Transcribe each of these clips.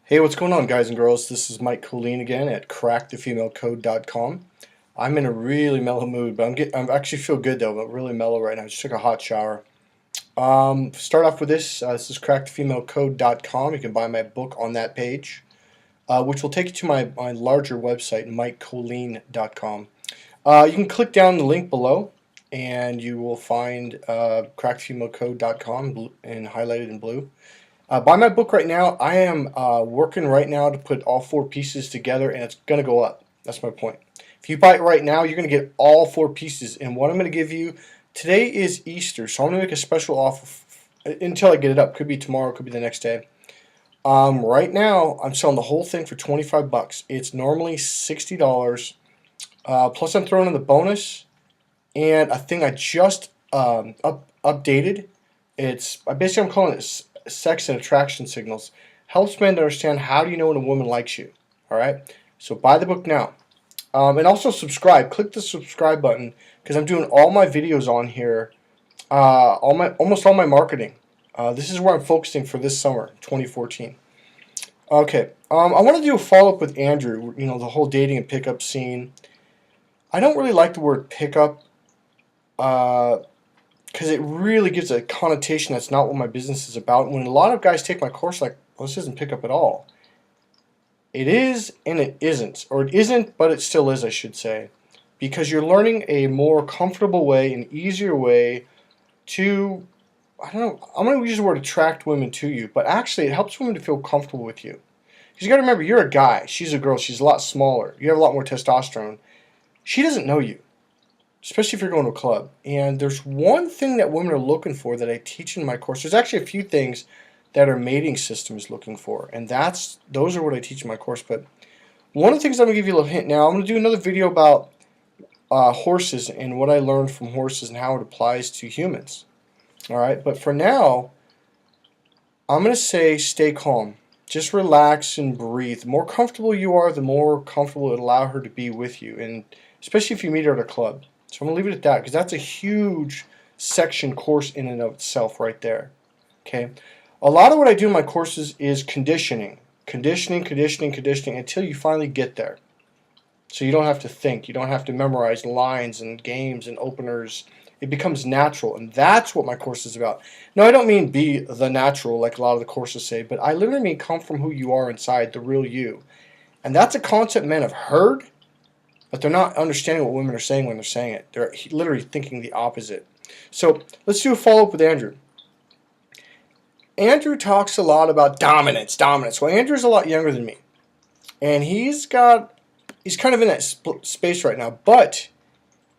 Hey, what's going on, guys and girls? This is Mike Colleen again at crackthefemalecode.com. I'm in a really mellow mood, but I'm actually feel good though, but really mellow right now. I just took a hot shower. Start off with this. This is crackthefemalecode.com. You can buy my book on that page, which will take you to my larger website, mikecolleen.com. You can click down the link below, and you will find crackthefemalecode.com and highlighted in blue. Buy my book right now. I am working right now to put all four pieces together, and it's going to go up. That's my point. If you buy it right now, you're going to get all four pieces. And what I'm going to give you, today is Easter, so I'm going to make a special offer until I get it up. Could be tomorrow, could be the next day. Right now, I'm selling the whole thing for 25 bucks. It's normally $60. Plus, I'm throwing in the bonus and a thing I just updated. I'm calling it sex and attraction signals. Helps men to understand how do you know when a woman likes you. Alright? So buy the book now. And also subscribe. Click the subscribe button because I'm doing all my videos on here. Almost all my marketing. This is where I'm focusing for this summer, 2014. Okay. I want to do a follow-up with Andrew. You know, the whole dating and pickup scene. I don't really like the word pickup. Because it really gives a connotation that's not what my business is about. When a lot of guys take my course, like, well, this isn't pickup at all. It is and it isn't. Or it isn't, but it still is, I should say. Because you're learning a more comfortable way, an easier way to, I don't know, I'm going to use the word attract women to you, but actually it helps women to feel comfortable with you. Because you got to remember, you're a guy, she's a girl, she's a lot smaller, you have a lot more testosterone. She doesn't know you. Especially if you're going to a club. And there's one thing that women are looking for that I teach in my course. There's actually a few things that our mating system is looking for. And those are what I teach in my course. But one of the things I'm going to give you a little hint now, I'm going to do another video about horses and what I learned from horses and how it applies to humans. Alright, but for now, I'm going to say stay calm. Just relax and breathe. The more comfortable you are, the more comfortable it will allow her to be with you. And especially if you meet her at a club. So I'm going to leave it at that because that's a huge section course in and of itself right there. Okay. A lot of what I do in my courses is conditioning. Conditioning until you finally get there. So you don't have to think. You don't have to memorize lines and games and openers. It becomes natural. And that's what my course is about. No, I don't mean be the natural like a lot of the courses say. But I literally mean come from who you are inside, the real you. And that's a concept men have heard. But they're not understanding what women are saying when they're saying it. They're literally thinking the opposite. So let's do a follow-up with Andrew. Andrew talks a lot about dominance. Well, Andrew's a lot younger than me. And he's kind of in that space right now. But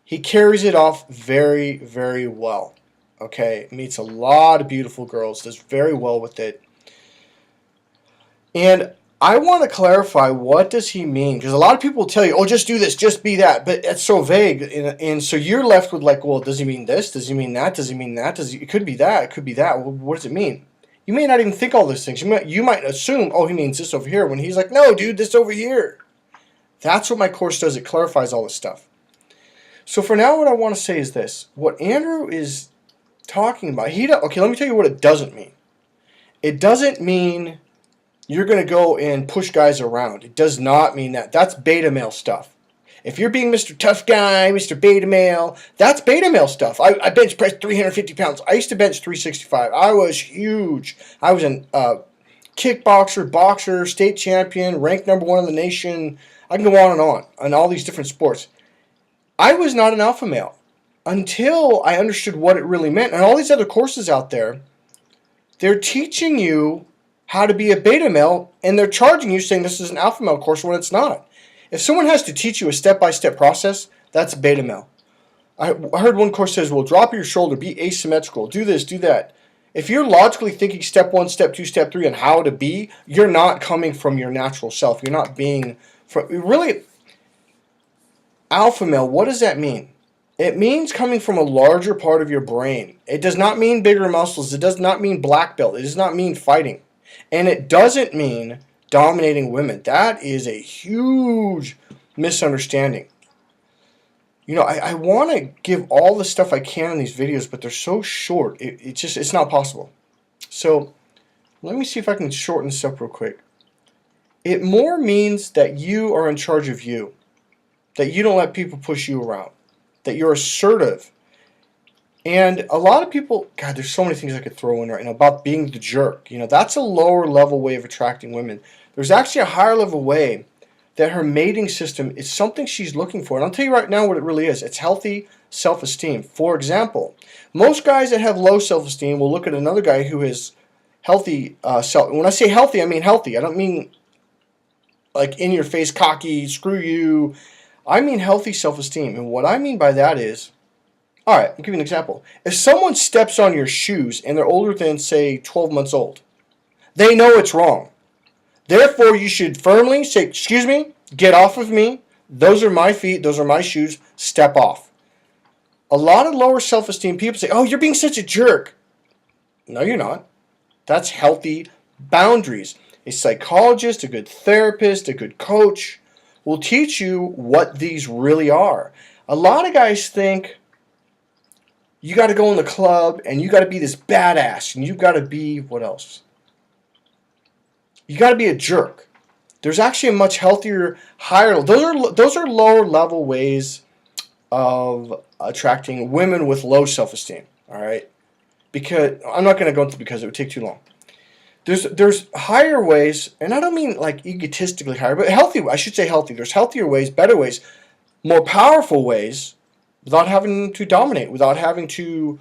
he carries it off very, very well. Okay? Meets a lot of beautiful girls. Does very well with it. And I want to clarify, what does he mean? Because a lot of people will tell you, oh, just do this, just be that. But it's so vague. And so you're left with like, well, does he mean this? Does he mean that? Does he mean that? It could be that. It could be that. Well, what does it mean? You may not even think all those things. You might assume, oh, he means this over here. When he's like, no, dude, this over here. That's what my course does. It clarifies all this stuff. So for now, what I want to say is this. What Andrew is talking about, okay, let me tell you what it doesn't mean. It doesn't mean you're going to go and push guys around. It does not mean that. That's beta male stuff. If you're being Mr. Tough Guy, Mr. Beta Male, that's beta male stuff. I bench pressed 350 pounds. I used to bench 365. I was huge. I was a kickboxer, boxer, state champion, ranked #1 in the nation. I can go on all these different sports. I was not an alpha male until I understood what it really meant. And all these other courses out there, they're teaching you how to be a beta male, and they're charging you saying this is an alpha male course when it's not. If someone has to teach you a step-by-step process, that's beta male. I heard one course says, well, drop your shoulder, be asymmetrical, do this, do that. If you're logically thinking step 1, step 2, step 3 on how to be, you're not coming from your natural self. You're not being, really, alpha male, what does that mean? It means coming from a larger part of your brain. It does not mean bigger muscles. It does not mean black belt. It does not mean fighting. And it doesn't mean dominating women. That is a huge misunderstanding. You know, I want to give all the stuff I can in these videos, but they're so short. It's not possible. So let me see if I can shorten this up real quick. It more means that you are in charge of you, that you don't let people push you around, that you're assertive. And a lot of people, God, there's so many things I could throw in right now about being the jerk. That's a lower level way of attracting women. There's actually a higher level way that her mating system is something she's looking for. And I'll tell you right now what it really is. It's healthy self-esteem. For example, most guys that have low self-esteem will look at another guy who has healthy self. When I say healthy, I mean healthy. I don't mean like in your face, cocky, screw you. I mean healthy self-esteem. And what I mean by that is, all right, I'll give you an example. If someone steps on your shoes and they're older than, say, 12 months old, they know it's wrong. Therefore, you should firmly say, excuse me, get off of me. Those are my feet. Those are my shoes. Step off. A lot of lower self-esteem people say, oh, you're being such a jerk. No, you're not. That's healthy boundaries. A psychologist, a good therapist, a good coach will teach you what these really are. A lot of guys think you got to go in the club and you got to be this badass and you got to be, what else? You got to be a jerk. There's actually a much healthier, higher. Those are lower level ways of attracting women with low self-esteem. All right, because I'm not going to go into because it would take too long. There's higher ways, and I don't mean like egotistically higher, but healthy. I should say healthy. There's healthier ways, better ways, more powerful ways, without having to dominate, without having to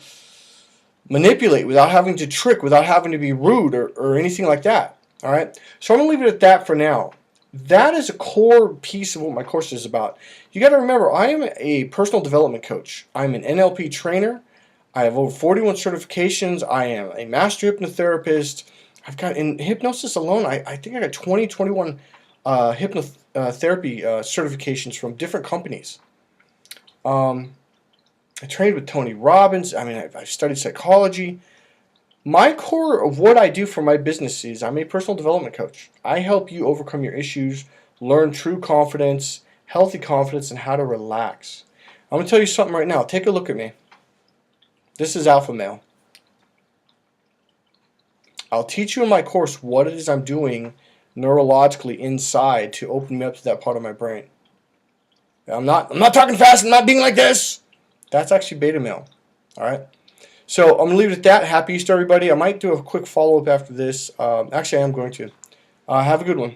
manipulate, without having to trick, without having to be rude or anything like that. All right, so I'm going to leave it at that for now. That is a core piece of what my course is about. You got to remember, I am a personal development coach. I'm an NLP trainer. I have over 41 certifications. I am a master hypnotherapist. I've got, in hypnosis alone, I think I got 21 hypnotherapy certifications from different companies. I trained with Tony Robbins. I mean, I've studied psychology. My core of what I do for my business is I'm a personal development coach. I help you overcome your issues, learn true confidence, healthy confidence, and how to relax. I'm going to tell you something right now. Take a look at me. This is Alpha Male. I'll teach you in my course what it is I'm doing neurologically inside to open me up to that part of my brain. I'm not talking fast. I'm not being like this. That's actually beta male. All right. So I'm going to leave it at that. Happy Easter, everybody. I might do a quick follow-up after this. Actually, I am going to. Have a good one.